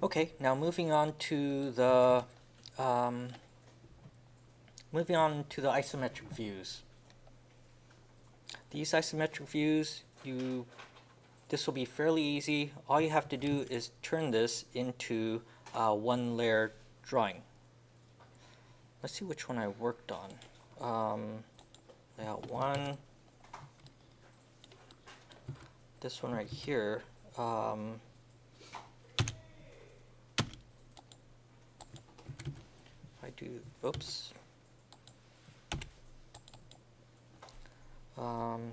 Okay, now um, moving on to the isometric views. These isometric views, this will be fairly easy. All you have to do is turn this into one layer drawing. Let's see which one I worked on. Layout 1. This one right here. I do, oops.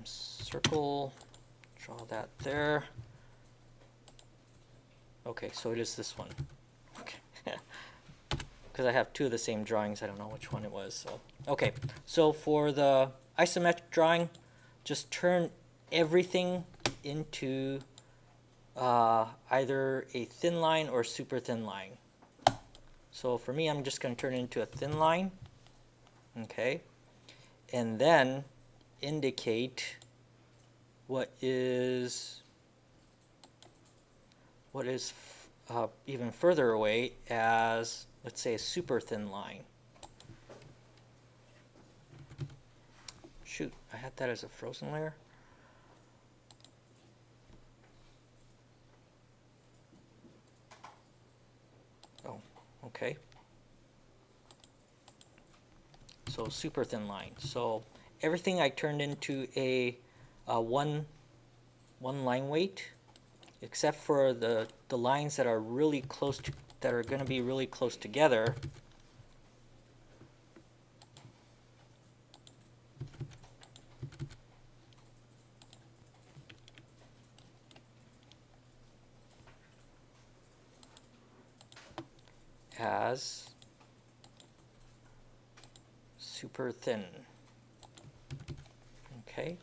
Circle, draw that there. Okay, so it is this one. Okay. Because I have two of the same drawings, I don't know which one it was. So okay, so for the isometric drawing, just turn everything into either a thin line or super thin line. So for me, I'm just going to turn it into a thin line. Okay, and then indicate what is even further away as, let's say, a super thin line. Shoot, I had that as a frozen layer. Oh, okay. So super thin line. So everything I turned into a one line weight, except for the lines that are really close to, that are going to be really close together. As super thin. Okay.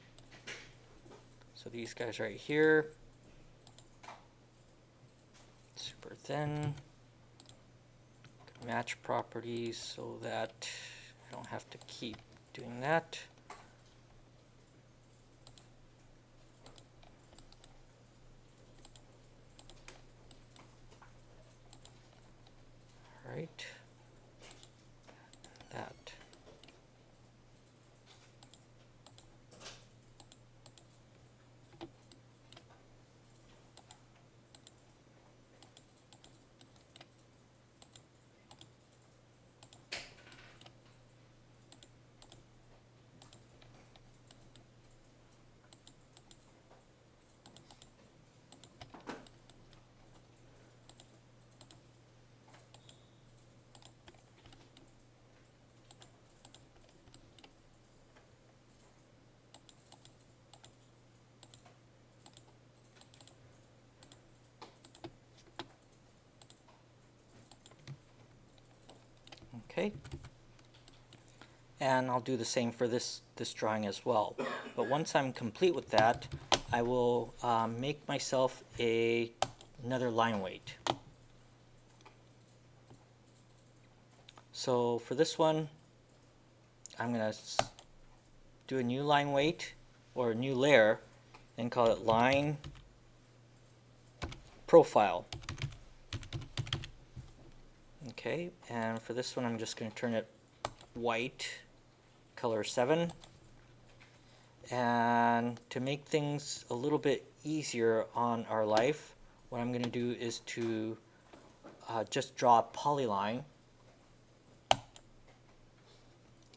So these guys right here, super thin. Match properties so that I don't have to keep doing that. All right. That. Okay. And I'll do the same for this drawing as well. But once I'm complete with that, I will make myself another line weight. So for this one, I'm going to do a new line weight or a new layer and call it line profile. Okay, and for this one I'm just going to turn it white, color 7. And to make things a little bit easier on our life, what I'm going to do is to just draw a polyline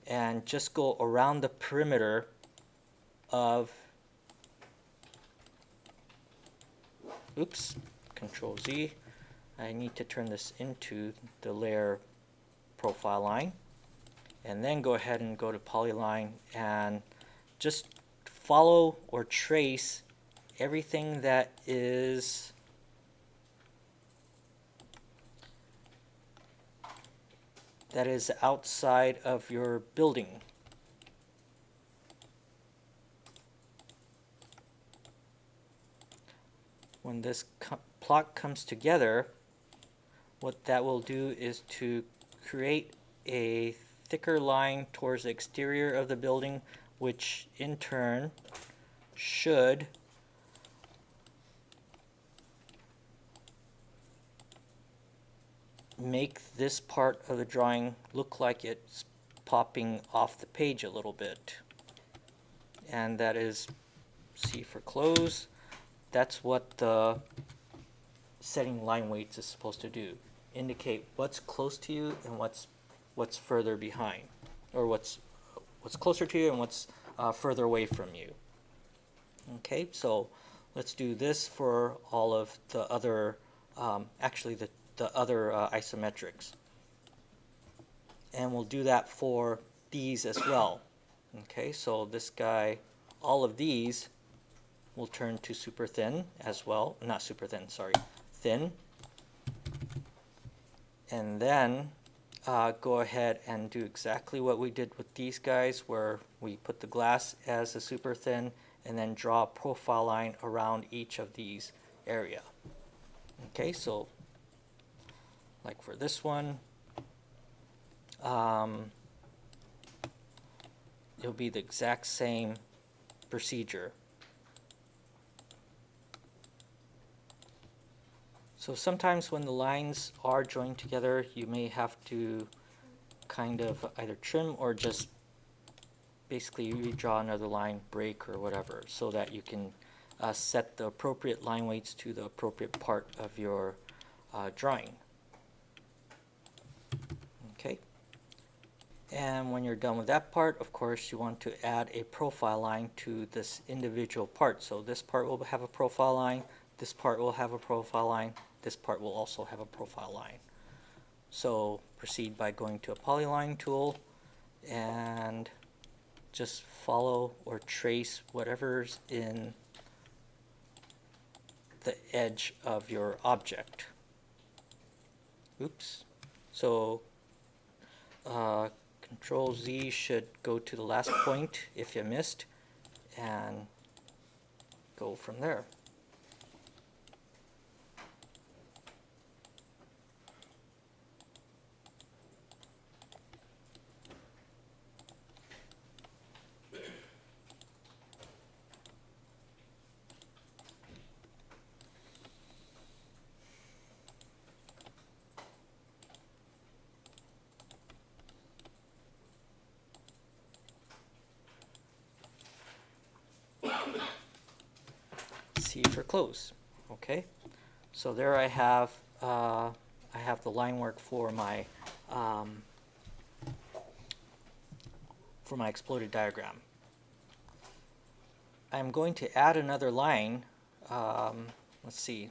and just go around the perimeter of, oops, Control Z. I need to turn this into the layer profile line, and then go ahead and go to polyline and just follow or trace everything that is outside of your building. When this plot comes together, what that will do is to create a thicker line towards the exterior of the building, which in turn should make this part of the drawing look like it's popping off the page a little bit. And that is C for close. That's what the setting line weights is supposed to do. Indicate what's close to you and what's further behind, or what's closer to you and what's further away from you. Okay, so let's do this for all of the other, actually the other isometrics. And we'll do that for these as well. Okay, so this guy, all of these will turn to super thin as well. Not super thin, sorry, thin. And then go ahead and do exactly what we did with these guys, where we put the glass as a super thin and then draw a profile line around each of these area. Okay, so like for this one, it'll be the exact same procedure. So sometimes when the lines are joined together, you may have to kind of either trim or just basically redraw another line, break or whatever, so that you can set the appropriate line weights to the appropriate part of your drawing. Okay. And when you're done with that part, of course, you want to add a profile line to this individual part. So this part will have a profile line, this part will have a profile line, this part will also have a profile line. So proceed by going to a polyline tool and just follow or trace whatever's in the edge of your object. Oops. So Control Z should go to the last point if you missed, and go from there. C for close. Okay, so there I have the line work for my exploded diagram. I'm going to add another line. Let's see,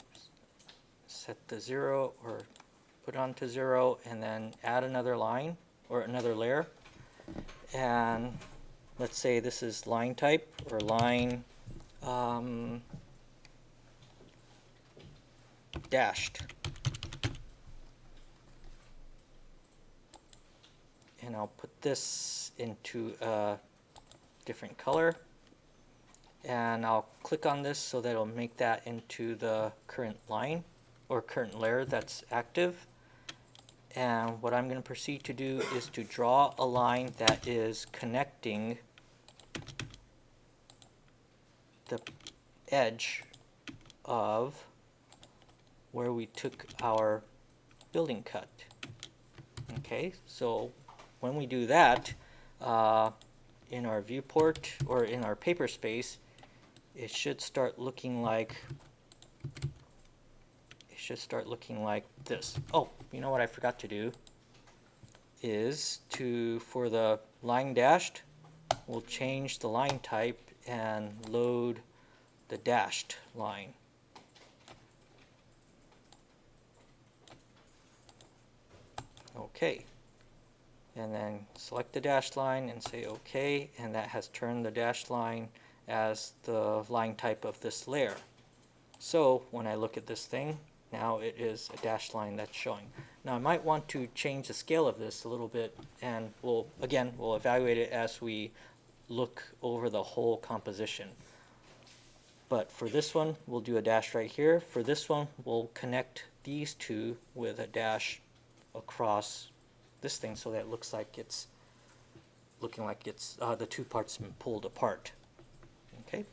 set the 0 or put it onto 0 and then add another line or another layer. And let's say this is line type or line dashed. And I'll put this into a different color. And I'll click on this so that it'll make that into the current line or current layer that's active. And what I'm going to proceed to do is to draw a line that is connecting the edge of where we took our building cut. Okay, so when we do that, in our viewport or in our paper space, it should start looking like this. Oh, you know what I forgot to do is for the line dashed, we'll change the line type and load the dashed line. Okay, and then select the dashed line and say OK, and that has turned the dashed line as the line type of this layer. So when I look at this thing, now it is a dashed line that's showing. Now I might want to change the scale of this a little bit, and we'll evaluate it as we look over the whole composition. But for this one, we'll do a dash right here. For this one, we'll connect these two with a dash across this thing so that it looks like it's the two parts been pulled apart. Okay.